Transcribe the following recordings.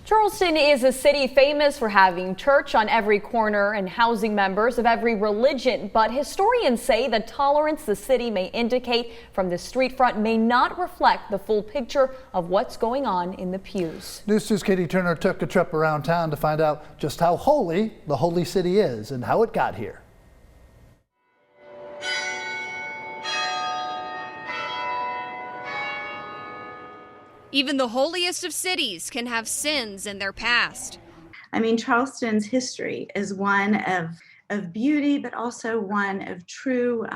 Charleston is a city famous for having church on every corner and housing members of every religion, but historians say the tolerance the city may indicate from the street front may not reflect the full picture of what's going on in the pews. News 2's Katie Turner took a trip around town to find out just how holy the Holy City is and how it got here. Even the holiest of cities can have sins in their past. I mean, Charleston's history is one of beauty, but also one of true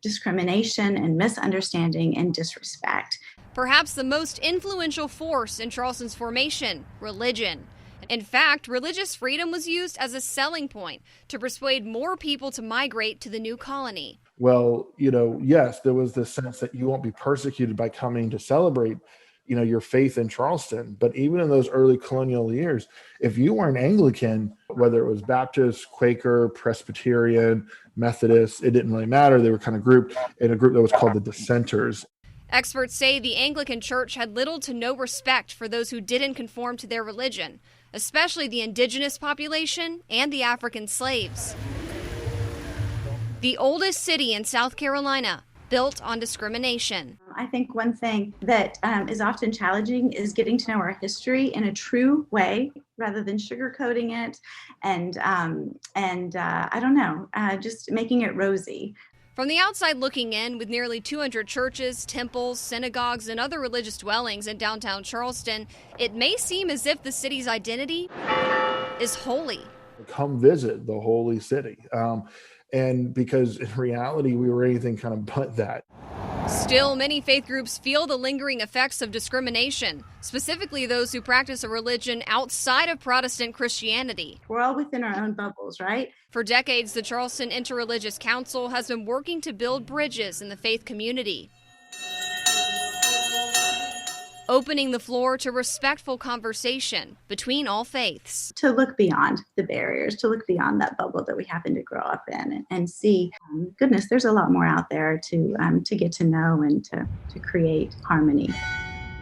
discrimination and misunderstanding and disrespect. Perhaps the most influential force in Charleston's formation, religion. In fact, religious freedom was used as a selling point to persuade more people to migrate to the new colony. Well, yes, there was this sense that you won't be persecuted by coming to celebrate your faith in Charleston. But even in those early colonial years, if you were an Anglican, whether it was Baptist, Quaker, Presbyterian, Methodist, it didn't really matter. They were kind of grouped in a group that was called the dissenters. Experts say the Anglican Church had little to no respect for those who didn't conform to their religion, especially the indigenous population and the African slaves. The oldest city in South Carolina, built on discrimination. I think one thing that is often challenging is getting to know our history in a true way rather than sugarcoating it and I don't know, just making it rosy. From the outside looking in, with nearly 200 churches, temples, synagogues, and other religious dwellings in downtown Charleston, it may seem as if the city's identity is holy. Come visit the holy city. And because in reality, we were anything kind of but that. Still, many faith groups feel the lingering effects of discrimination, specifically those who practice a religion outside of Protestant Christianity. We're all within our own bubbles, right? For decades, the Charleston Interreligious Council has been working to build bridges in the faith community, opening the floor to respectful conversation between all faiths. To look beyond the barriers, to look beyond that bubble that we happen to grow up in and see, goodness, there's a lot more out there to get to know and to create harmony.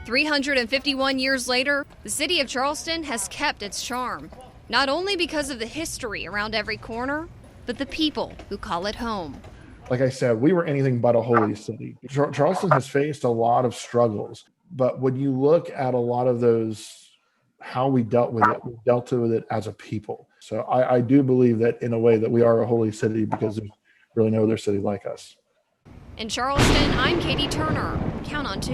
351 years later, the city of Charleston has kept its charm, not only because of the history around every corner, but the people who call it home. Like I said, we were anything but a holy city. Charleston has faced a lot of struggles. But when you look at a lot of those, how we dealt with it, we dealt with it as a people. So I do believe that in a way that we are a holy city because there's really no other city like us. In Charleston, I'm Katie Turner. Count on 2.